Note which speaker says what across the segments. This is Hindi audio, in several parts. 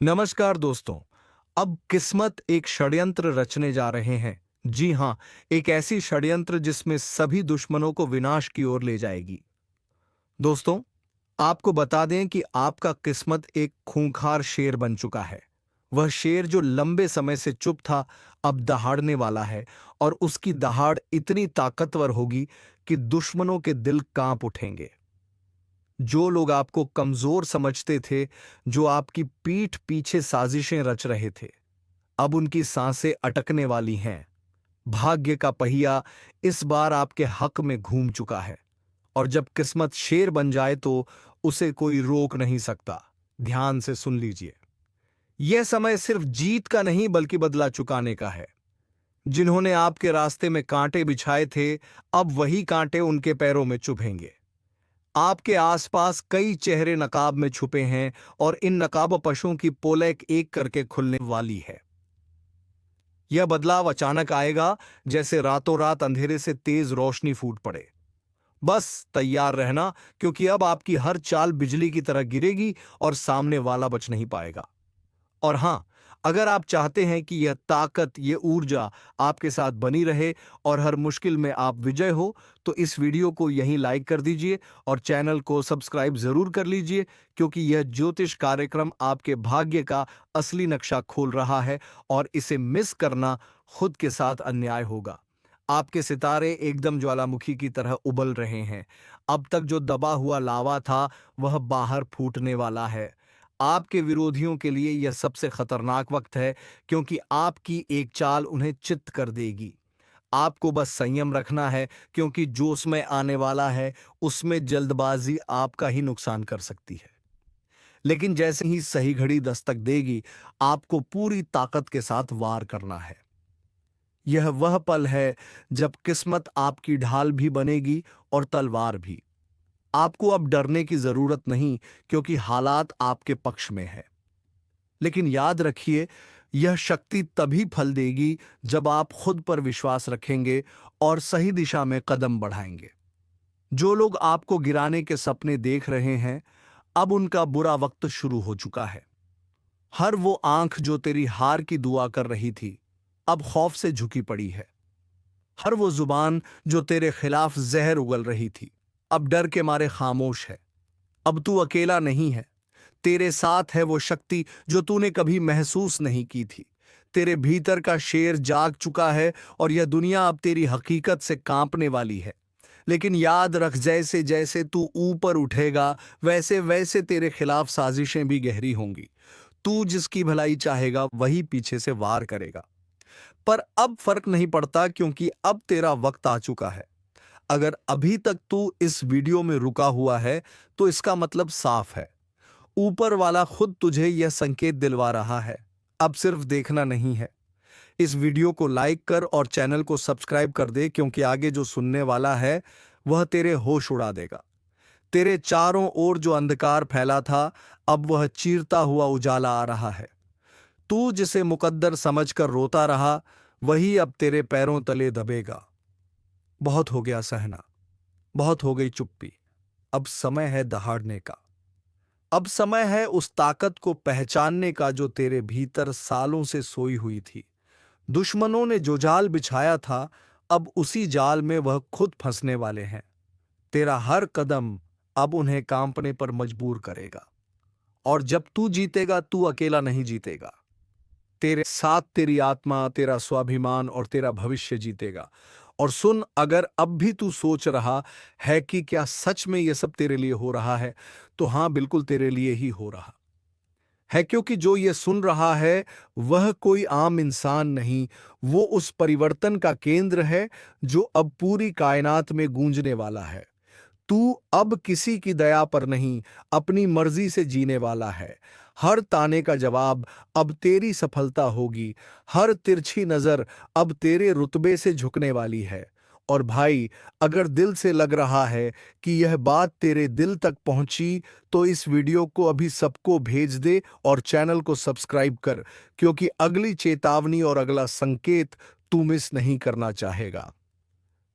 Speaker 1: नमस्कार दोस्तों। अब किस्मत एक षड्यंत्र रचने जा रहे हैं। जी हां, एक ऐसी षड्यंत्र जिसमें सभी दुश्मनों को विनाश की ओर ले जाएगी। दोस्तों, आपको बता दें कि आपका किस्मत एक खूंखार शेर बन चुका है। वह शेर जो लंबे समय से चुप था, अब दहाड़ने वाला है और उसकी दहाड़ इतनी ताकतवर होगी कि दुश्मनों के दिल कांप उठेंगे। जो लोग आपको कमजोर समझते थे, जो आपकी पीठ पीछे साजिशें रच रहे थे, अब उनकी सांसें अटकने वाली हैं। भाग्य का पहिया इस बार आपके हक में घूम चुका है और जब किस्मत शेर बन जाए तो उसे कोई रोक नहीं सकता। ध्यान से सुन लीजिए। यह समय सिर्फ जीत का नहीं बल्कि बदला चुकाने का है। जिन्होंने आपके रास्ते में कांटे बिछाए थे, अब वही कांटे उनके पैरों में चुभेंगे। आपके आसपास कई चेहरे नकाब में छुपे हैं और इन नकाबपोशों की पोल एक करके खुलने वाली है। यह बदलाव अचानक आएगा, जैसे रातों रात अंधेरे से तेज रोशनी फूट पड़े। बस तैयार रहना, क्योंकि अब आपकी हर चाल बिजली की तरह गिरेगी और सामने वाला बच नहीं पाएगा। और हां, अगर आप चाहते हैं कि यह ताकत, ये ऊर्जा आपके साथ बनी रहे और हर मुश्किल में आप विजय हो, तो इस वीडियो को यहीं लाइक कर दीजिए और चैनल को सब्सक्राइब जरूर कर लीजिए, क्योंकि यह ज्योतिष कार्यक्रम आपके भाग्य का असली नक्शा खोल रहा है और इसे मिस करना खुद के साथ अन्याय होगा। आपके सितारे एकदम ज्वालामुखी की तरह उबल रहे हैं। अब तक जो दबा हुआ लावा था, वह बाहर फूटने वाला है। आपके विरोधियों के लिए यह सबसे खतरनाक वक्त है, क्योंकि आपकी एक चाल उन्हें चित्त कर देगी। आपको बस संयम रखना है, क्योंकि जो समय आने वाला है उसमें जल्दबाजी आपका ही नुकसान कर सकती है। लेकिन जैसे ही सही घड़ी दस्तक देगी, आपको पूरी ताकत के साथ वार करना है। यह वह पल है जब किस्मत आपकी ढाल भी बनेगी और तलवार भी। आपको अब डरने की जरूरत नहीं, क्योंकि हालात आपके पक्ष में है। लेकिन याद रखिए, यह शक्ति तभी फल देगी जब आप खुद पर विश्वास रखेंगे और सही दिशा में कदम बढ़ाएंगे। जो लोग आपको गिराने के सपने देख रहे हैं, अब उनका बुरा वक्त शुरू हो चुका है। हर वो आंख जो तेरी हार की दुआ कर रही थी, अब खौफ से झुकी पड़ी है। हर वो जुबान जो तेरे खिलाफ जहर उगल रही थी, अब डर के मारे खामोश है। अब तू अकेला नहीं है। तेरे साथ है वो शक्ति जो तूने कभी महसूस नहीं की थी। तेरे भीतर का शेर जाग चुका है और यह दुनिया अब तेरी हकीकत से कांपने वाली है। लेकिन याद रख, जैसे जैसे तू ऊपर उठेगा, वैसे वैसे तेरे खिलाफ साजिशें भी गहरी होंगी। तू जिसकी भलाई चाहेगा वही पीछे से वार करेगा। पर अब फर्क नहीं पड़ता, क्योंकि अब तेरा वक्त आ चुका है। अगर अभी तक तू इस वीडियो में रुका हुआ है, तो इसका मतलब साफ है। ऊपर वाला खुद तुझे यह संकेत दिलवा रहा है। अब सिर्फ देखना नहीं है। इस वीडियो को लाइक कर और चैनल को सब्सक्राइब कर दे, क्योंकि आगे जो सुनने वाला है वह तेरे होश उड़ा देगा। तेरे चारों ओर जो अंधकार फैला था, अब वह चीरता हुआ उजाला आ रहा है। तू जिसे मुकद्दर समझकर रोता रहा, वही अब तेरे पैरों तले दबेगा। बहुत हो गया सहना, बहुत हो गई चुप्पी। अब समय है दहाड़ने का। अब समय है उस ताकत को पहचानने का जो तेरे भीतर सालों से सोई हुई थी। दुश्मनों ने जो जाल बिछाया था, अब उसी जाल में वह खुद फंसने वाले हैं। तेरा हर कदम अब उन्हें कांपने पर मजबूर करेगा। और जब तू जीतेगा, तू अकेला नहीं जीतेगा। तेरे साथ तेरी आत्मा, तेरा स्वाभिमान और तेरा भविष्य जीतेगा। और सुन, अगर अब भी तू सोच रहा है कि क्या सच में यह सब तेरे लिए हो रहा है, तो हां, बिल्कुल तेरे लिए ही हो रहा है। क्योंकि जो ये सुन रहा है वह कोई आम इंसान नहीं, वो उस परिवर्तन का केंद्र है जो अब पूरी कायनात में गूंजने वाला है। तू अब किसी की दया पर नहीं, अपनी मर्जी से जीने वाला है। हर ताने का जवाब अब तेरी सफलता होगी। हर तिरछी नजर अब तेरे रुतबे से झुकने वाली है। और भाई, अगर दिल से लग रहा है कि यह बात तेरे दिल तक पहुंची, तो इस वीडियो को अभी सबको भेज दे और चैनल को सब्सक्राइब कर, क्योंकि अगली चेतावनी और अगला संकेत तू मिस नहीं करना चाहेगा।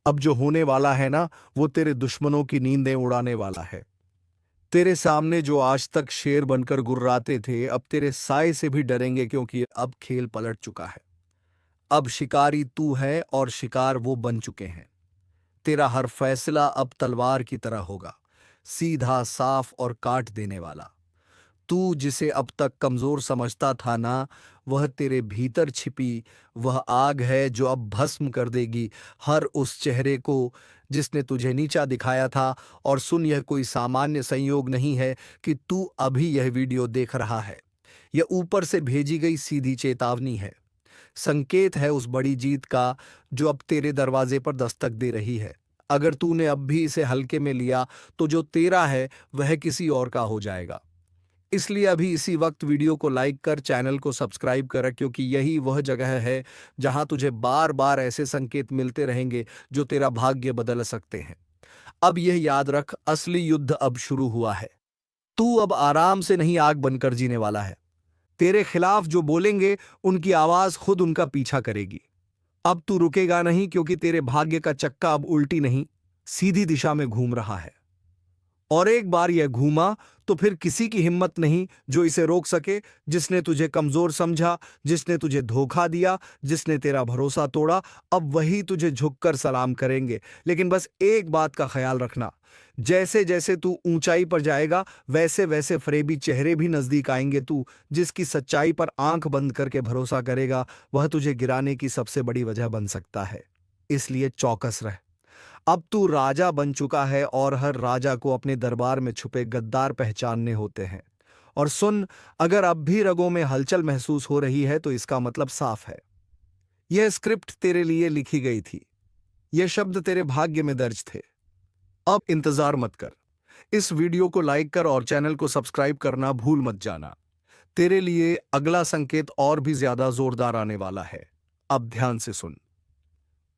Speaker 1: अब जो होने वाला है ना, वो तेरे दुश्मनों की नींदें उड़ाने वाला है। तेरे सामने जो आज तक शेर बनकर गुर्राते थे अब तेरे साए से भी डरेंगे, क्योंकि अब खेल पलट चुका है। अब शिकारी तू है और शिकार वो बन चुके हैं। तेरा हर फैसला अब तलवार की तरह होगा, सीधा, साफ और काट देने वाला। तू जिसे अब तक कमजोर समझता था ना, वह तेरे भीतर छिपी वह आग है जो अब भस्म कर देगी हर उस चेहरे को जिसने तुझे नीचा दिखाया था। और सुन, यह कोई सामान्य संयोग नहीं है कि तू अभी यह वीडियो देख रहा है। यह ऊपर से भेजी गई सीधी चेतावनी है, संकेत है उस बड़ी जीत का जो अब तेरे दरवाजे पर दस्तक दे रही है। अगर तूने अब भी इसे हल्के में लिया तो जो तेरा है वह किसी और का हो जाएगा। इसलिए अभी इसी वक्त वीडियो को लाइक कर, चैनल को सब्सक्राइब कर, क्योंकि यही वह जगह है जहां तुझे बार बार ऐसे संकेत मिलते रहेंगे जो तेरा भाग्य बदल सकते हैं। अब यह याद रख, असली युद्ध अब शुरू हुआ है। तू अब आराम से नहीं, आग बनकर जीने वाला है। तेरे खिलाफ जो बोलेंगे उनकी आवाज खुद उनका पीछा करेगी। अब तू रुकेगा नहीं, क्योंकि तेरे भाग्य का चक्का अब उल्टी नहीं, सीधी दिशा में घूम रहा है। और एक बार यह घूमा तो फिर किसी की हिम्मत नहीं जो इसे रोक सके। जिसने तुझे कमजोर समझा, जिसने तुझे धोखा दिया, जिसने तेरा भरोसा तोड़ा, अब वही तुझे झुककर सलाम करेंगे। लेकिन बस एक बात का ख्याल रखना, जैसे जैसे तू ऊंचाई पर जाएगा वैसे वैसे फरेबी चेहरे भी नजदीक आएंगे। तू जिसकी सच्चाई पर आंख बंद करके भरोसा करेगा वह तुझे गिराने की सबसे बड़ी वजह बन सकता है। इसलिए चौकस रह। अब तू राजा बन चुका है और हर राजा को अपने दरबार में छुपे गद्दार पहचानने होते हैं। और सुन, अगर अब भी रगों में हलचल महसूस हो रही है तो इसका मतलब साफ है। यह स्क्रिप्ट तेरे लिए लिखी गई थी, यह शब्द तेरे भाग्य में दर्ज थे। अब इंतजार मत कर, इस वीडियो को लाइक कर और चैनल को सब्सक्राइब करना भूल मत जाना। तेरे लिए अगला संकेत और भी ज्यादा जोरदार आने वाला है। अब ध्यान से सुन।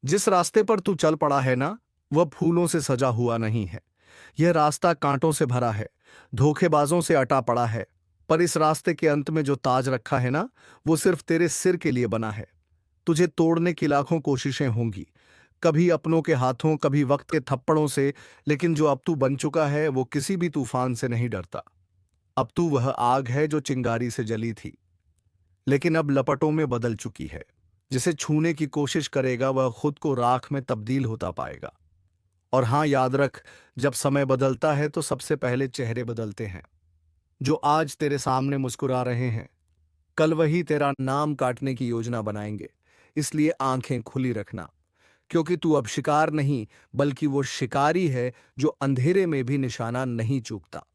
Speaker 1: जिस रास्ते पर तू चल पड़ा है ना, वह फूलों से सजा हुआ नहीं है। यह रास्ता कांटों से भरा है, धोखेबाजों से अटा पड़ा है। पर इस रास्ते के अंत में जो ताज रखा है ना, वो सिर्फ तेरे सिर के लिए बना है। तुझे तोड़ने की लाखों कोशिशें होंगी, कभी अपनों के हाथों, कभी वक्त के थप्पड़ों से, लेकिन जो अब तू बन चुका है वो किसी भी तूफान से नहीं डरता। अब तू वह आग है जो चिंगारी से जली थी, लेकिन अब लपटों में बदल चुकी है। जिसे छूने की कोशिश करेगा वह खुद को राख में तब्दील होता पाएगा। और हां, याद रख, जब समय बदलता है तो सबसे पहले चेहरे बदलते हैं। जो आज तेरे सामने मुस्कुरा रहे हैं, कल वही तेरा नाम काटने की योजना बनाएंगे। इसलिए आंखें खुली रखना, क्योंकि तू अब शिकार नहीं बल्कि वो शिकारी है जो अंधेरे में भी निशाना नहीं चूकता।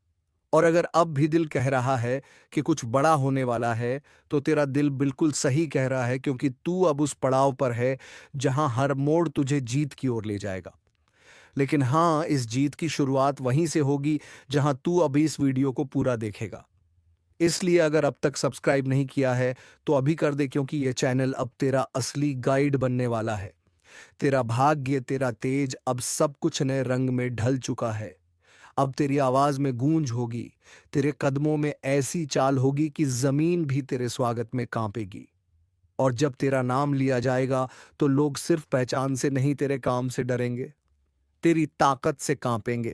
Speaker 1: और अगर अब भी दिल कह रहा है कि कुछ बड़ा होने वाला है, तो तेरा दिल बिल्कुल सही कह रहा है, क्योंकि तू अब उस पड़ाव पर है जहां हर मोड़ तुझे जीत की ओर ले जाएगा। लेकिन हाँ, इस जीत की शुरुआत वहीं से होगी जहां तू अभी इस वीडियो को पूरा देखेगा। इसलिए अगर अब तक सब्सक्राइब नहीं किया है तो अभी कर दे, क्योंकि यह चैनल अब तेरा असली गाइड बनने वाला है। तेरा भाग्य, तेरा तेज, अब सब कुछ नए रंग में ढल चुका है। अब तेरी आवाज में गूंज होगी, तेरे कदमों में ऐसी चाल होगी कि जमीन भी तेरे स्वागत में कांपेगी। और जब तेरा नाम लिया जाएगा तो लोग सिर्फ पहचान से नहीं, तेरे काम से डरेंगे, तेरी ताकत से कांपेंगे।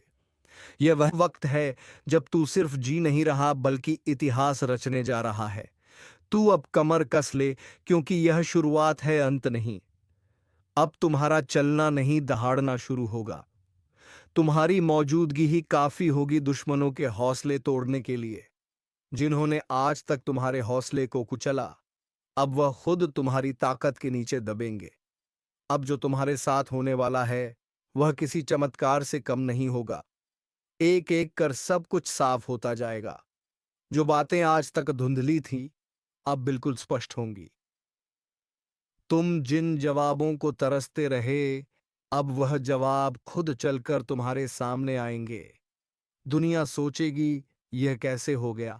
Speaker 1: यह वह वक्त है जब तू सिर्फ जी नहीं रहा बल्कि इतिहास रचने जा रहा है। तू अब कमर कस ले, क्योंकि यह शुरुआत है, अंत नहीं। अब तुम्हारा चलना नहीं, दहाड़ना शुरू होगा। तुम्हारी मौजूदगी ही काफी होगी दुश्मनों के हौसले तोड़ने के लिए। जिन्होंने आज तक तुम्हारे हौसले को कुचला, अब वह खुद तुम्हारी ताकत के नीचे दबेंगे। अब जो तुम्हारे साथ होने वाला है वह किसी चमत्कार से कम नहीं होगा। एक एक कर सब कुछ साफ होता जाएगा। जो बातें आज तक धुंधली थीं अब बिल्कुल स्पष्ट होंगी। तुम जिन जवाबों को तरसते रहे, अब वह जवाब खुद चलकर तुम्हारे सामने आएंगे। दुनिया सोचेगी यह कैसे हो गया,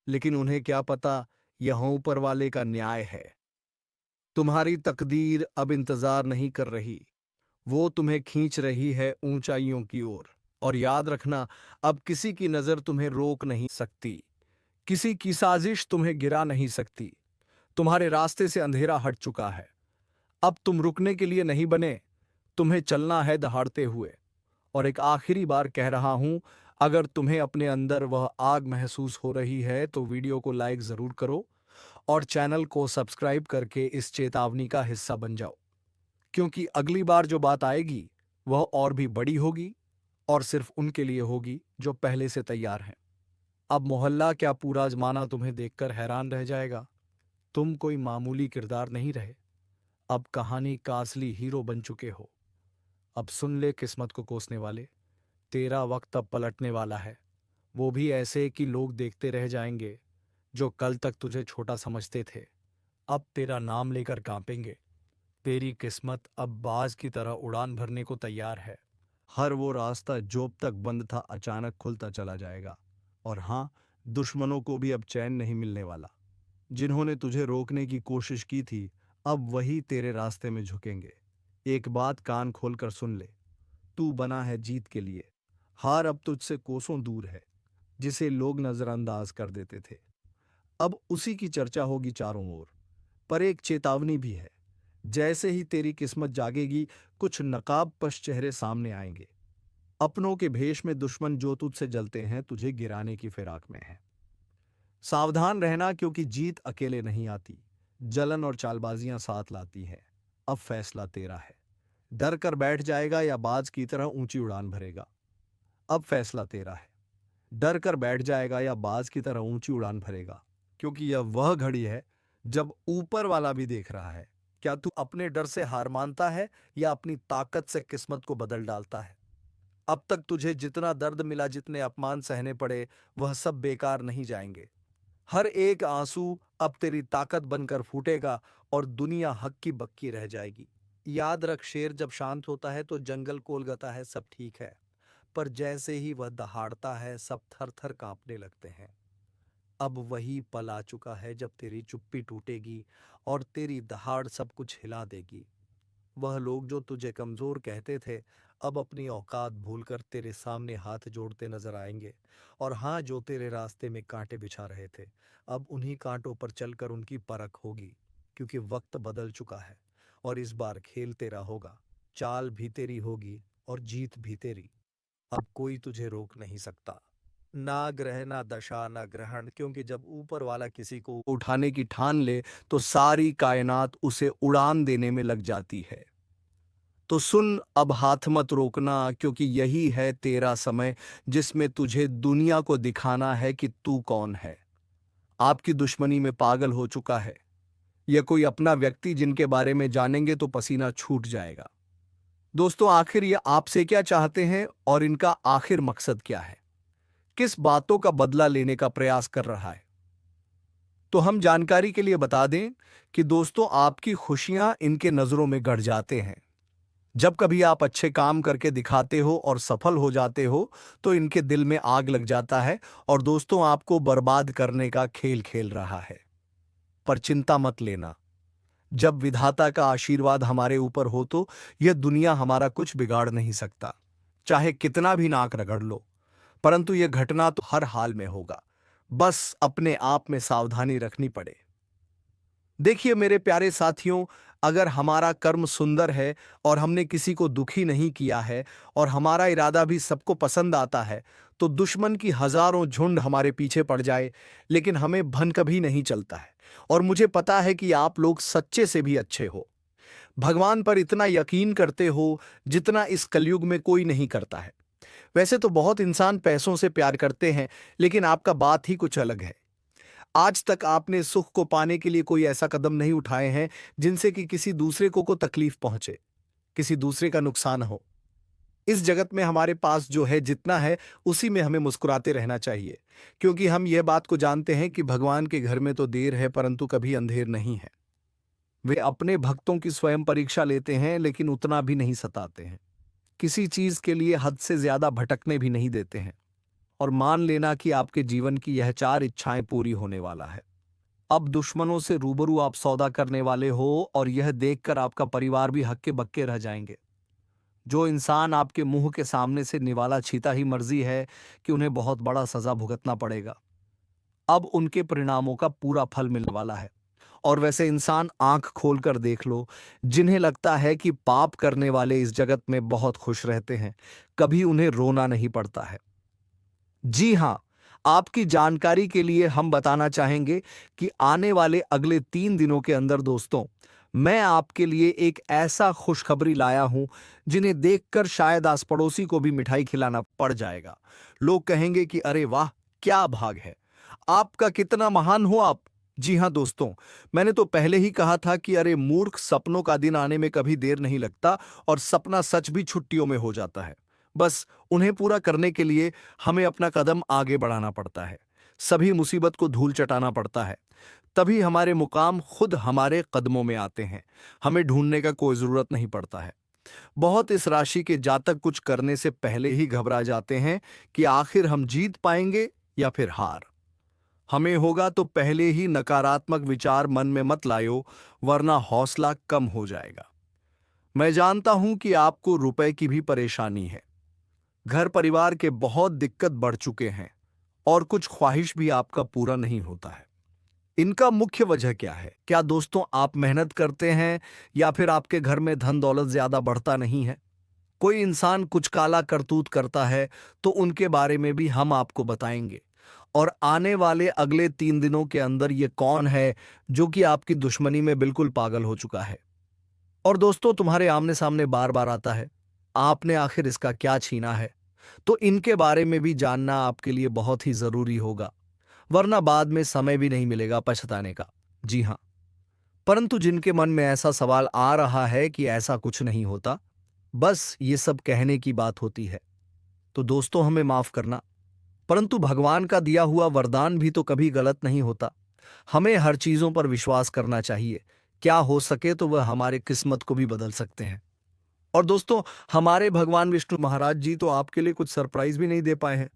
Speaker 1: लेकिन उन्हें क्या पता यह ऊपर वाले का न्याय है। तुम्हारी तकदीर अब इंतजार नहीं कर रही, वो तुम्हें खींच रही है ऊंचाइयों की ओर। और याद रखना, अब किसी की नजर तुम्हें रोक नहीं सकती, किसी की साजिश तुम्हें गिरा नहीं सकती। तुम्हारे रास्ते से अंधेरा हट चुका है। अब तुम रुकने के लिए नहीं बने, तुम्हें चलना है दहाड़ते हुए। और एक आखिरी बार कह रहा हूं, अगर तुम्हें अपने अंदर वह आग महसूस हो रही है तो वीडियो को लाइक जरूर करो और चैनल को सब्सक्राइब करके इस चेतावनी का हिस्सा बन जाओ, क्योंकि अगली बार जो बात आएगी वह और भी बड़ी होगी और सिर्फ उनके लिए होगी जो पहले से तैयार हैं। अब मोहल्ला क्या पूरा जमाना तुम्हें देखकर हैरान रह जाएगा। तुम कोई मामूली किरदार नहीं रहे, अब कहानी का असली हीरो बन चुके हो। अब सुन ले किस्मत को कोसने वाले, तेरा वक्त अब पलटने वाला है। वो भी ऐसे कि लोग देखते रह जाएंगे। जो कल तक तुझे छोटा समझते थे अब तेरा नाम लेकर कांपेंगे। तेरी किस्मत अब बाज की तरह उड़ान भरने को तैयार है। हर वो रास्ता जो अब तक बंद था अचानक खुलता चला जाएगा। और हाँ, दुश्मनों को भी अब चैन नहीं मिलने वाला। जिन्होंने तुझे रोकने की कोशिश की थी अब वही तेरे रास्ते में झुकेंगे। एक बात कान खोलकर सुन ले, तू बना है जीत के लिए। हार अब तुझसे कोसों दूर है। जिसे लोग नजरअंदाज कर देते थे अब उसी की चर्चा होगी चारों ओर। पर एक चेतावनी भी है, जैसे ही तेरी किस्मत जागेगी कुछ नकाबपोश चेहरे सामने आएंगे। अपनों के भेष में दुश्मन जो तुझसे जलते हैं तुझे गिराने की फिराक में है। सावधान रहना, क्योंकि जीत अकेले नहीं आती, जलन और चालबाजियां साथ लाती हैं। अब फैसला तेरा है, डर कर बैठ जाएगा या बाज की तरह ऊंची उड़ान भरेगा। अब फैसला तेरा है, डर कर बैठ जाएगा या बाज की तरह ऊंची उड़ान भरेगा, क्योंकि यह वह घड़ी है जब ऊपर वाला भी देख रहा है। क्या तू अपने डर से हार मानता है या अपनी ताकत से किस्मत को बदल डालता है? अब तक तुझे जितना दर्द मिला, जितने अपमान सहने पड़े, वह सब बेकार नहीं जाएंगे। हर एक आंसू अब तेरी ताकत बनकर फूटेगा और दुनिया हक्की बक्की रह जाएगी। याद रख, शेर जब शांत होता है तो जंगल कोलगता है, सब ठीक है। पर जैसे ही वह दहाड़ता है सब थर थर कांपने लगते हैं। अब वही पल आ चुका है जब तेरी चुप्पी टूटेगी और तेरी दहाड़ सब कुछ हिला देगी। वह लोग जो तुझे कमजोर कहते थे अब अपनी औकात भूलकर तेरे सामने हाथ जोड़ते नजर आएंगे। और हाँ, जो तेरे रास्ते में कांटे बिछा रहे थे अब उन्हीं कांटों पर चलकर उनकी परख होगी, क्योंकि वक्त बदल चुका है और इस बार खेल तेरा होगा। चाल भी तेरी होगी और जीत भी तेरी। अब कोई तुझे रोक नहीं सकता, ना ग्रह ना दशा ना ग्रहण, क्योंकि जब ऊपर वाला किसी को उठाने की ठान ले तो सारी कायनात उसे उड़ान देने में लग जाती है। तो सुन, अब हाथ मत रोकना, क्योंकि यही है तेरा समय जिसमें तुझे दुनिया को दिखाना है कि तू कौन है। आपकी दुश्मनी में पागल हो चुका है यह कोई अपना व्यक्ति जिनके बारे में जानेंगे तो पसीना छूट जाएगा। दोस्तों, आखिर ये आपसे क्या चाहते हैं और इनका आखिर मकसद क्या है? किस बातों का बदला लेने का प्रयास कर रहा है? तो हम जानकारी के लिए बता दें कि दोस्तों, आपकी खुशियां इनके नजरों में गड़ जाते हैं। जब कभी आप अच्छे काम करके दिखाते हो और सफल हो जाते हो तो इनके दिल में आग लग जाता है और दोस्तों, आपको बर्बाद करने का खेल खेल रहा है। पर चिंता मत लेना, जब विधाता का आशीर्वाद हमारे ऊपर हो तो यह दुनिया हमारा कुछ बिगाड़ नहीं सकता, चाहे कितना भी नाक रगड़ लो। परंतु यह घटना तो हर हाल में होगा, बस अपने आप में सावधानी रखनी पड़े। देखिए मेरे प्यारे साथियों, अगर हमारा कर्म सुंदर है और हमने किसी को दुखी नहीं किया है और हमारा इरादा भी सबको पसंद आता है तो दुश्मन की हजारों झुंड हमारे पीछे पड़ जाए लेकिन हमें भन कभी नहीं चलता है। और मुझे पता है कि आप लोग सच्चे से भी अच्छे हो, भगवान पर इतना यकीन करते हो जितना इस कलयुग में कोई नहीं करता है। वैसे तो बहुत इंसान पैसों से प्यार करते हैं, लेकिन आपका बात ही कुछ अलग है। आज तक आपने सुख को पाने के लिए कोई ऐसा कदम नहीं उठाए हैं जिनसे कि किसी दूसरे को तकलीफ पहुंचे, किसी दूसरे का नुकसान हो। इस जगत में हमारे पास जो है, जितना है, उसी में हमें मुस्कुराते रहना चाहिए, क्योंकि हम यह बात को जानते हैं कि भगवान के घर में तो देर है परंतु कभी अंधेर नहीं है। वे अपने भक्तों की स्वयं परीक्षा लेते हैं लेकिन उतना भी नहीं सताते हैं। किसी चीज के लिए हद से ज्यादा भटकने भी नहीं देते हैं। और मान लेना कि आपके जीवन की यह 4 इच्छाएं पूरी होने वाला है। अब दुश्मनों से रूबरू आप सौदा करने वाले हो और यह देखकर आपका परिवार भी हक्के बक्के रह जाएंगे। जो इंसान आपके मुंह के सामने से निवाला छीता ही मर्जी है कि उन्हें बहुत बड़ा सजा भुगतना पड़ेगा, अब उनके परिणामों का पूरा फल मिलने वाला है। और वैसे इंसान आंख खोलकर देख लो, जिन्हें लगता है कि पाप करने वाले इस जगत में बहुत खुश रहते हैं, कभी उन्हें रोना नहीं पड़ता है। जी हाँ, आपकी जानकारी के लिए हम बताना चाहेंगे कि आने वाले अगले 3 दिनों के अंदर दोस्तों, मैं आपके लिए एक ऐसा खुशखबरी लाया हूं जिन्हें देखकर शायद आस पड़ोसी को भी मिठाई खिलाना पड़ जाएगा। लोग कहेंगे कि अरे वाह, क्या भाग है, आपका कितना महान हो आप। जी हाँ दोस्तों, मैंने तो पहले ही कहा था कि अरे मूर्ख, सपनों का दिन आने में कभी देर नहीं लगता और सपना सच भी छुट्टियों में हो जाता है। बस उन्हें पूरा करने के लिए हमें अपना कदम आगे बढ़ाना पड़ता है, सभी मुसीबत को धूल चटाना पड़ता है, तभी हमारे मुकाम खुद हमारे कदमों में आते हैं। हमें ढूंढने का कोई जरूरत नहीं पड़ता है। बहुत इस राशि के जातक कुछ करने से पहले ही घबरा जाते हैं कि आखिर हम जीत पाएंगे या फिर हार। हमें होगा तो पहले ही नकारात्मक विचार मन में मत लायो, वरना हौसला कम हो जाएगा। मैं जानता हूं कि आपको रुपए की भी परेशानी है, घर परिवार के बहुत दिक्कत बढ़ चुके हैं और कुछ ख्वाहिश भी आपका पूरा नहीं होता है। इनका मुख्य वजह क्या है? क्या दोस्तों आप मेहनत करते हैं या फिर आपके घर में धन दौलत ज्यादा बढ़ता नहीं है? कोई इंसान कुछ काला करतूत करता है तो उनके बारे में भी हम आपको बताएंगे। और आने वाले अगले 3 दिनों के अंदर ये कौन है जो कि आपकी दुश्मनी में बिल्कुल पागल हो चुका है और दोस्तों तुम्हारे आमने सामने बार बार आता है, आपने आखिर इसका क्या छीना है? तो इनके बारे में भी जानना आपके लिए बहुत ही जरूरी होगा, वरना बाद में समय भी नहीं मिलेगा पछताने का। जी हाँ, परंतु जिनके मन में ऐसा सवाल आ रहा है कि ऐसा कुछ नहीं होता, बस ये सब कहने की बात होती है, तो दोस्तों हमें माफ करना, परंतु भगवान का दिया हुआ वरदान भी तो कभी गलत नहीं होता। हमें हर चीजों पर विश्वास करना चाहिए, क्या हो सके तो वह हमारे किस्मत को भी बदल सकते हैं। और दोस्तों, हमारे भगवान विष्णु महाराज जी तो आपके लिए कुछ सरप्राइज भी नहीं दे पाए हैं,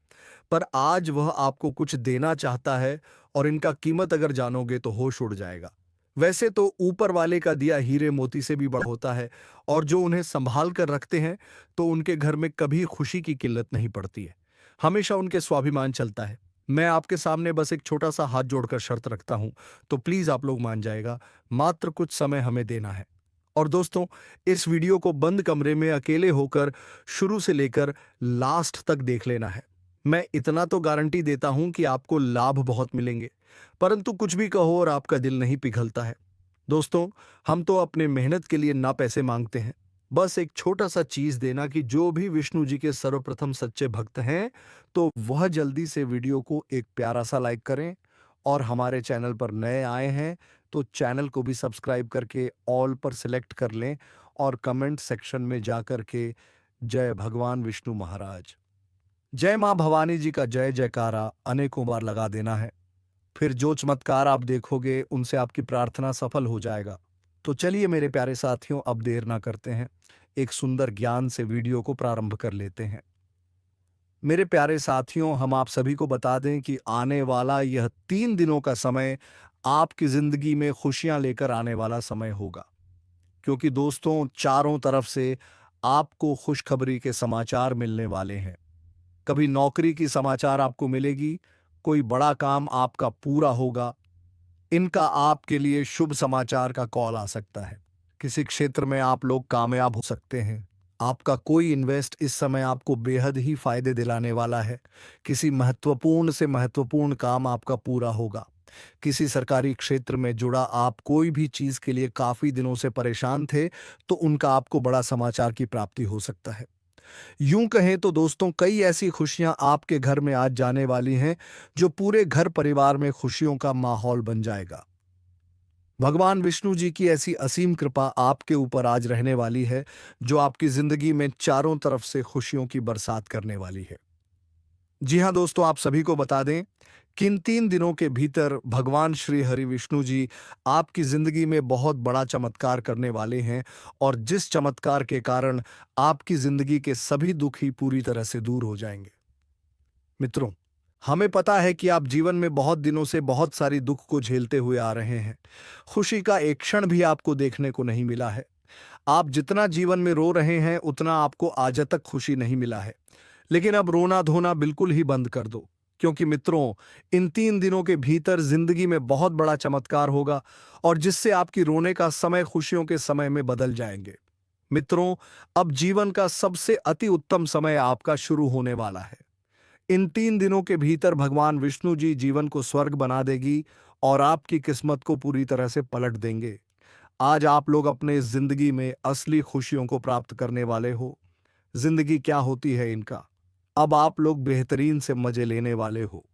Speaker 1: पर आज वह आपको कुछ देना चाहता है और इनका कीमत अगर जानोगे तो होश उड़ जाएगा। वैसे तो ऊपर वाले का दिया हीरे मोती से भी बड़ा होता है और जो उन्हें संभाल कर रखते हैं तो उनके घर में कभी खुशी की किल्लत नहीं पड़ती है, हमेशा उनके स्वाभिमान चलता है। मैं आपके सामने बस एक छोटा सा हाथ जोड़कर शर्त रखता हूं, तो प्लीज आप लोग मान जाएगा, मात्र कुछ समय हमें देना है। और दोस्तों, इस वीडियो को बंद कमरे में अकेले होकर शुरू से लेकर लास्ट तक देख लेना है। मैं इतना तो गारंटी देता हूं कि आपको लाभ बहुत मिलेंगे, परंतु कुछ भी कहो और आपका दिल नहीं पिघलता है। दोस्तों, हम तो अपने मेहनत के लिए ना पैसे मांगते हैं, बस एक छोटा सा चीज देना कि जो भी विष्णु जी के सर्वप्रथम सच्चे भक्त हैं तो वह जल्दी से वीडियो को एक प्यारा सा लाइक करें, और हमारे चैनल पर नए आए हैं तो चैनल को भी सब्सक्राइब करके ऑल पर सिलेक्ट कर लें और कमेंट सेक्शन में जाकर के जय भगवान विष्णु महाराज, जय मां भवानी जी का जय जयकारा अनेकों बार लगा देना है। फिर जो चमत्कार आप देखोगे उनसे आपकी प्रार्थना सफल हो जाएगा। तो चलिए मेरे प्यारे साथियों, अब देर ना करते हैं, एक सुंदर ज्ञान से वीडियो को प्रारंभ कर लेते हैं। मेरे प्यारे साथियों, हम आप सभी को बता दें कि आने वाला यह 3 दिनों का समय आपकी जिंदगी में खुशियां लेकर आने वाला समय होगा, क्योंकि दोस्तों चारों तरफ से आपको खुशखबरी के समाचार मिलने वाले हैं। कभी नौकरी की समाचार आपको मिलेगी, कोई बड़ा काम आपका पूरा होगा, इनका आपके लिए शुभ समाचार का कॉल आ सकता है। किसी क्षेत्र में आप लोग कामयाब हो सकते हैं, आपका कोई इन्वेस्ट इस समय आपको बेहद ही फायदे दिलाने वाला है। किसी महत्वपूर्ण से महत्वपूर्ण काम आपका पूरा होगा। किसी सरकारी क्षेत्र में जुड़ा आप कोई भी चीज के लिए काफी दिनों से परेशान थे तो उनका आपको बड़ा समाचार की प्राप्ति हो सकता है। यूं कहें तो दोस्तों, कई ऐसी खुशियां आपके घर में आज जाने वाली हैं जो पूरे घर परिवार में खुशियों का माहौल बन जाएगा। भगवान विष्णु जी की ऐसी असीम कृपा आपके ऊपर आज रहने वाली है जो आपकी जिंदगी में चारों तरफ से खुशियों की बरसात करने वाली है। जी हाँ दोस्तों, आप सभी को बता दें कि इन 3 दिनों के भीतर भगवान श्री हरि विष्णु जी आपकी जिंदगी में बहुत बड़ा चमत्कार करने वाले हैं, और जिस चमत्कार के कारण आपकी जिंदगी के सभी दुख ही पूरी तरह से दूर हो जाएंगे। मित्रों, हमें पता है कि आप जीवन में बहुत दिनों से बहुत सारी दुख को झेलते हुए आ रहे हैं। खुशी का एक क्षण भी आपको देखने को नहीं मिला है। आप जितना जीवन में रो रहे हैं उतना आपको आज तक खुशी नहीं मिला है। लेकिन अब रोना धोना बिल्कुल ही बंद कर दो, क्योंकि मित्रों इन 3 दिनों के भीतर जिंदगी में बहुत बड़ा चमत्कार होगा और जिससे आपकी रोने का समय खुशियों के समय में बदल जाएंगे। मित्रों, अब जीवन का सबसे अति उत्तम समय आपका शुरू होने वाला है। इन 3 दिनों के भीतर भगवान विष्णु जी जीवन को स्वर्ग बना देगी और आपकी किस्मत को पूरी तरह से पलट देंगे। आज आप लोग अपने इस जिंदगी में असली खुशियों को प्राप्त करने वाले हो। जिंदगी क्या होती है इनका, अब आप लोग बेहतरीन से मजे लेने वाले हो,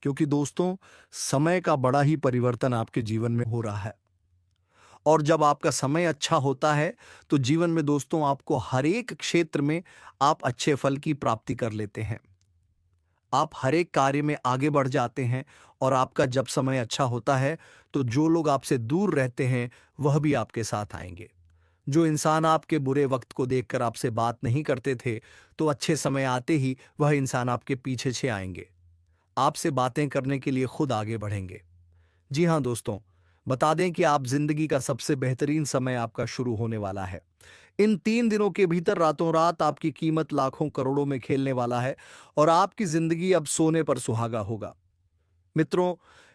Speaker 1: क्योंकि दोस्तों समय का बड़ा ही परिवर्तन आपके जीवन में हो रहा है। और जब आपका समय अच्छा होता है तो जीवन में दोस्तों आपको हर एक क्षेत्र में आप अच्छे फल की प्राप्ति कर लेते हैं। आप हर एक कार्य में आगे बढ़ जाते हैं और आपका जब समय अच्छा होता है तो जो लोग आपसे दूर रहते हैं वह भी आपके साथ आएंगे। जो इंसान आपके बुरे वक्त को देखकर आपसे बात नहीं करते थे, तो अच्छे समय आते ही वह इंसान आपके पीछे से आएंगे, आपसे बातें करने के लिए खुद आगे बढ़ेंगे। जी हाँ दोस्तों, बता दें कि आप जिंदगी का सबसे बेहतरीन समय आपका शुरू होने वाला है। इन 3 दिनों के भीतर रातों रात आपकी कीमत लाखों करोड़ों में खेलने वाला है और आपकी जिंदगी अब सोने पर सुहागा होगा। मित्रों,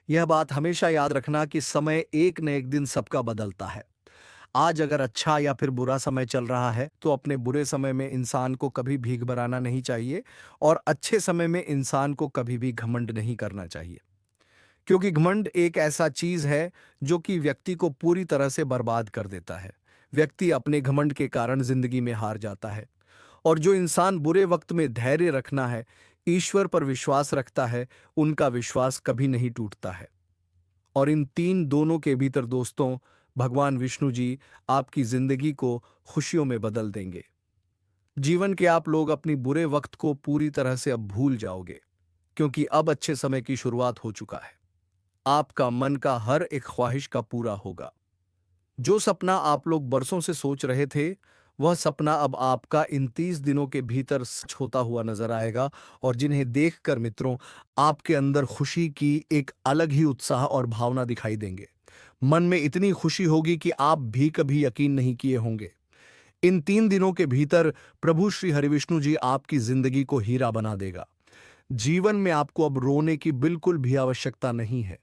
Speaker 1: यह बात हमेशा याद रखना कि समय एक न एक दिन सबका बदलता है। आज अगर अच्छा या फिर बुरा समय चल रहा है तो अपने बुरे समय में इंसान को कभी भीख भराना नहीं चाहिए और अच्छे समय में इंसान को कभी भी घमंड नहीं करना चाहिए, क्योंकि घमंड एक ऐसा चीज है जो कि व्यक्ति को पूरी तरह से बर्बाद कर देता है। व्यक्ति अपने घमंड के कारण जिंदगी में हार जाता है। और जो इंसान बुरे वक्त में धैर्य रखना है, ईश्वर पर विश्वास रखता है, उनका विश्वास कभी नहीं टूटता है। और इन 3 दोनों के भीतर दोस्तों भगवान विष्णु जी आपकी जिंदगी को खुशियों में बदल देंगे। जीवन के आप लोग अपनी बुरे वक्त को पूरी तरह से अब भूल जाओगे, क्योंकि अब अच्छे समय की शुरुआत हो चुका है। आपका मन का हर एक ख्वाहिश का पूरा होगा। जो सपना आप लोग बरसों से सोच रहे थे, वह सपना अब आपका इन 30 दिनों के भीतर सच होता हुआ नजर आएगा। और जिन्हें देखकर मित्रों आपके अंदर खुशी की एक अलग ही उत्साह और भावना दिखाई देंगे। मन में इतनी खुशी होगी कि आप भी कभी यकीन नहीं किए होंगे। इन 3 दिनों के भीतर प्रभु श्री हरिविष्णु जी आपकी जिंदगी को हीरा बना देगा। जीवन में आपको अब रोने की बिल्कुल भी आवश्यकता नहीं है,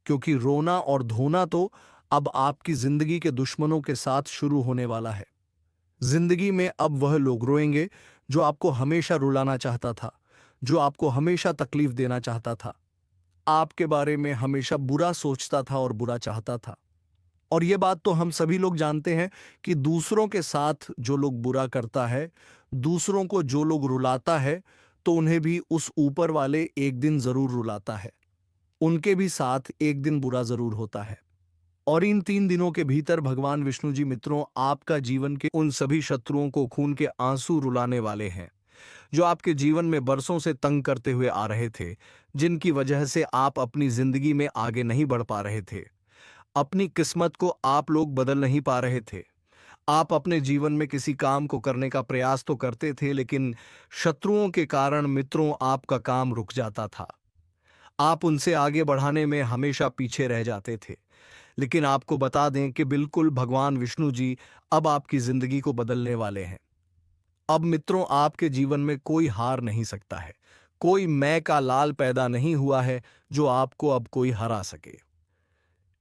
Speaker 1: क्योंकि रोना और धोना तो अब आपकी जिंदगी के दुश्मनों के साथ शुरू होने वाला है। जिंदगी में अब वह लोग रोएंगे जो आपको हमेशा रुलाना चाहता था, जो आपको हमेशा तकलीफ देना चाहता था, आपके बारे में हमेशा बुरा सोचता था और बुरा चाहता था। और यह बात तो हम सभी लोग जानते हैं कि दूसरों के साथ जो लोग बुरा करता है, दूसरों को जो लोग रुलाता है, तो उन्हें भी उस ऊपर वाले एक दिन जरूर रुलाता है, उनके भी साथ एक दिन बुरा जरूर होता है। और इन 3 दिनों के भीतर भगवान विष्णु जी मित्रों आपका जीवन के उन सभी शत्रुओं को खून के आंसू रुलाने वाले हैं, जो आपके जीवन में बरसों से तंग करते हुए आ रहे थे, जिनकी वजह से आप अपनी जिंदगी में आगे नहीं बढ़ पा रहे थे। अपनी किस्मत को आप लोग बदल नहीं पा रहे थे। आप अपने जीवन में किसी काम को करने का प्रयास तो करते थे, लेकिन शत्रुओं के कारण मित्रों आपका काम रुक जाता था। आप उनसे आगे बढ़ाने में हमेशा पीछे रह जाते थे। लेकिन आपको बता दें कि बिल्कुल भगवान विष्णु जी अब आपकी जिंदगी को बदलने वाले हैं। अब मित्रों आपके जीवन में कोई हार नहीं सकता है, कोई मैं का लाल पैदा नहीं हुआ है जो आपको अब कोई हरा सके।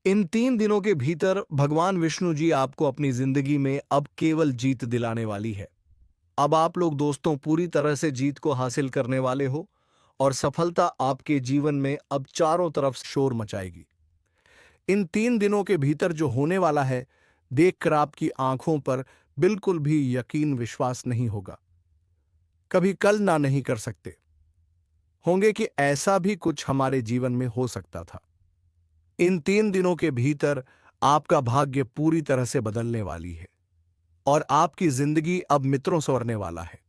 Speaker 1: इन 3 दिनों के भीतर भगवान विष्णु जी आपको अपनी जिंदगी में अब केवल जीत दिलाने वाली है। अब आप लोग दोस्तों पूरी तरह से जीत को हासिल करने वाले हो और सफलता आपके जीवन में अब चारों तरफ शोर मचाएगी। इन 3 दिनों के भीतर जो होने वाला है, देखकर आपकी आंखों पर बिल्कुल भी यकीन विश्वास नहीं होगा। कभी कल्पना नहीं कर सकते होंगे कि ऐसा भी कुछ हमारे जीवन में हो सकता था। इन 3 दिनों के भीतर आपका भाग्य पूरी तरह से बदलने वाली है और आपकी जिंदगी अब मित्रों संवरने वाला है।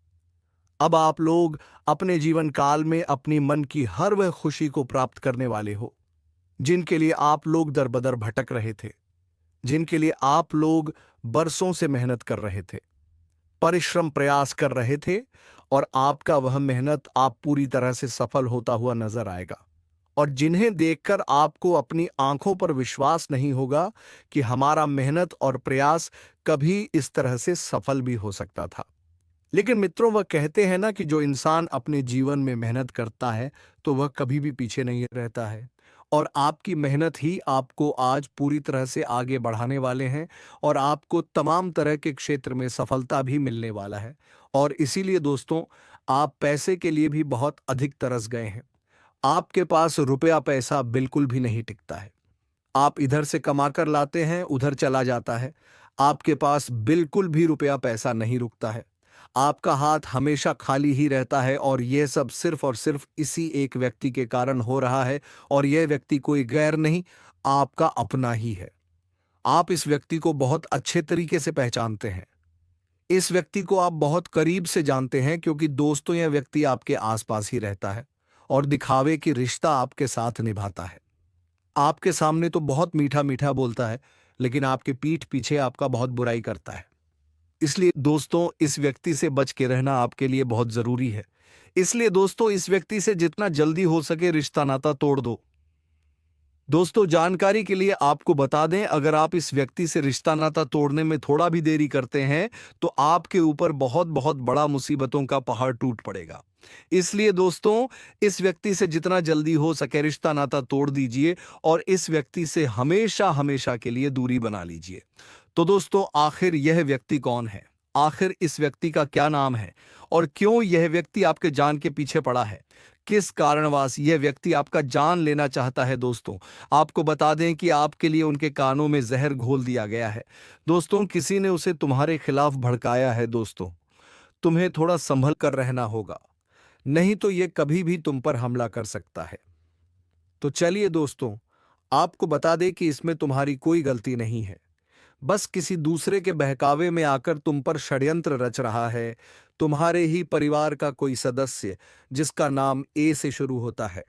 Speaker 1: अब आप लोग अपने जीवन काल में अपनी मन की हर वह खुशी को प्राप्त करने वाले हो, जिनके लिए आप लोग दर बदर भटक रहे थे, जिनके लिए आप लोग बरसों से मेहनत कर रहे थे, परिश्रम प्रयास कर रहे थे, और आपका वह मेहनत आप पूरी तरह से सफल होता हुआ नजर आएगा। और जिन्हें देखकर आपको अपनी आंखों पर विश्वास नहीं होगा कि हमारा मेहनत और प्रयास कभी इस तरह से सफल भी हो सकता था। लेकिन मित्रों वह कहते हैं ना कि जो इंसान अपने जीवन में मेहनत करता है तो वह कभी भी पीछे नहीं रहता है। और आपकी मेहनत ही आपको आज पूरी तरह से आगे बढ़ाने वाले हैं और आपको तमाम तरह के क्षेत्र में सफलता भी मिलने वाला है। और इसीलिए दोस्तों आप पैसे के लिए भी बहुत अधिक तरस गए हैं। आपके पास रुपया पैसा बिल्कुल भी नहीं टिकता है। आप इधर से कमा कर लाते हैं, उधर चला जाता है। आपके पास बिल्कुल भी रुपया पैसा नहीं रुकता है। आपका हाथ हमेशा खाली ही रहता है और यह सब सिर्फ और सिर्फ इसी एक व्यक्ति के कारण हो रहा है और यह व्यक्ति कोई गैर नहीं, आपका अपना ही है। आप इस व्यक्ति को बहुत अच्छे तरीके से पहचानते हैं। इस व्यक्ति को आप बहुत करीब से जानते हैं क्योंकि दोस्तों यह व्यक्ति आपके आसपास ही रहता है और दिखावे की रिश्ता आपके साथ निभाता है। आपके सामने तो बहुत मीठा मीठा बोलता है, लेकिन आपके पीठ पीछे आपका बहुत बुराई करता है। इसलिए दोस्तों, इस व्यक्ति से बच के रहना आपके लिए बहुत जरूरी है। इसलिए दोस्तों, इस व्यक्ति से जितना जल्दी हो सके रिश्ता नाता तोड़ दो। दोस्तों, जानकारी के लिए आपको बता दें, अगर आप इस व्यक्ति से रिश्ता नाता तोड़ने में थोड़ा भी देरी करते हैं तो आपके ऊपर बहुत बहुत बड़ा मुसीबतों का पहाड़ टूट पड़ेगा। इसलिए दोस्तों, इस व्यक्ति से जितना जल्दी हो सके रिश्ता नाता तोड़ दीजिए और इस व्यक्ति से हमेशा हमेशा के लिए दूरी बना लीजिए। तो दोस्तों, आखिर यह व्यक्ति कौन है? आखिर इस व्यक्ति का क्या नाम है और क्यों यह व्यक्ति आपके जान के पीछे पड़ा है? किस कारणवश यह व्यक्ति आपका जान लेना चाहता है? दोस्तों, आपको बता दें कि आपके लिए उनके कानों में जहर घोल दिया गया है। दोस्तों, किसी ने उसे तुम्हारे खिलाफ भड़काया है। दोस्तों, तुम्हें थोड़ा संभल कर रहना होगा, नहीं तो यह कभी भी तुम पर हमला कर सकता है। तो चलिए दोस्तों, आपको बता दें कि इसमें तुम्हारी कोई गलती नहीं है। बस किसी दूसरे के बहकावे में आकर तुम पर षड्यंत्र रच रहा है तुम्हारे ही परिवार का कोई सदस्य जिसका नाम ए से शुरू होता है।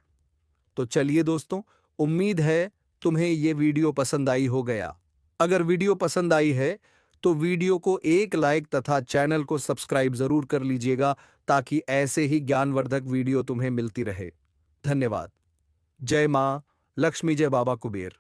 Speaker 1: तो चलिए दोस्तों, उम्मीद है तुम्हें ये वीडियो पसंद आई हो गया। अगर वीडियो पसंद आई है तो वीडियो को एक लाइक तथा चैनल को सब्सक्राइब जरूर कर लीजिएगा ताकि ऐसे ही ज्ञानवर्धक वीडियो तुम्हें मिलती रहे। धन्यवाद। जय मां लक्ष्मी, जय बाबा कुबेर।